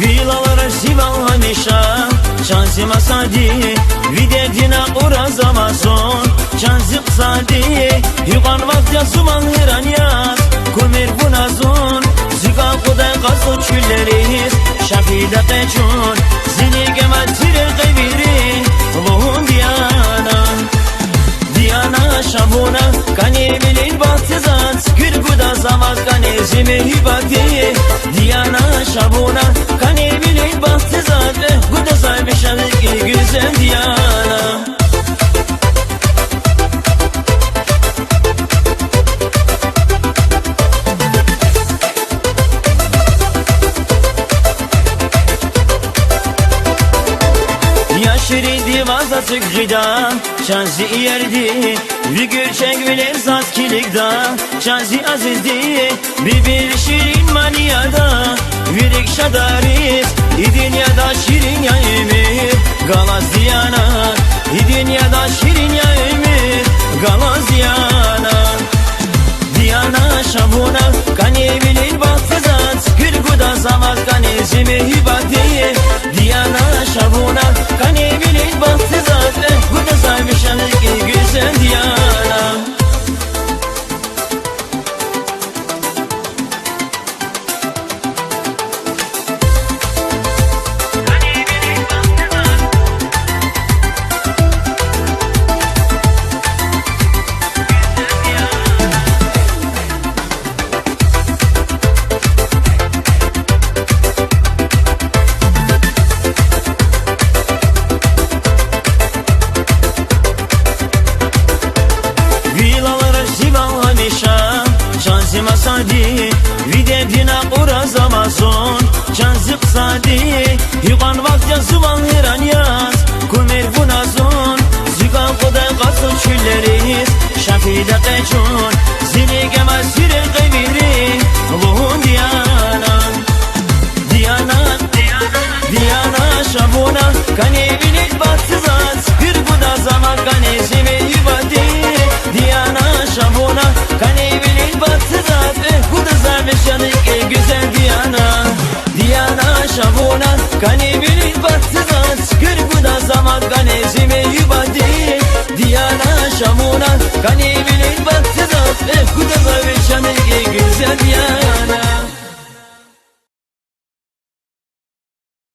Vilalara zival hamisha Şansi masadi Videdina uraz Amazon Şansi qsadi Yuqan vakti suman hiran yaz Kumir bunazon Zika kuday qaso çülleriz Şafida qeçun Zini gemal tire qeybiri Vuhum Diana şabuna Kani bilin bahtizat Gül kuda zamaz kani zimi hibati Diana şabuna Kani bilin bahtizat Kuda sahibi şarkı güzel Diana Yaşırı divaza sıkıda Şansı yerdi Vigür çekbilir zat kilikda Şansı azizdi Birbir şirin maniyada Virik şadariz İdin ya da şirin ya emir Galaz Diana İdin ya da şirin ya emir Galaz Diana Diana şabuna Kani bilir bahtizat Gül kuda zamaz kani zimi hibati Diana şabuna Kani bilir bahtizat Kuda sahibi şarkı güzel Diana Şansi masadi Videdina uraz Amazon Şansi qsadi Yuqan vakti zuvan hiran yaz Kumir bunazon Zika kuday qaso çülleriz Şafida qeçun Zini gemal sire qeybiri Vuhum Diana şabuna Kani bilik bahtizat Bir kuda zaman kani zimi hibati Diana şabuna Kani bilik bahtizat Kuda sahibi şarkı güzel Diana Diana şabuna Kani bilik bahtizat Bir kuda zaman kani zimi hibati Diana şabuna Kani bilik bahtizat Kuda sahibi şarkı güzel Diana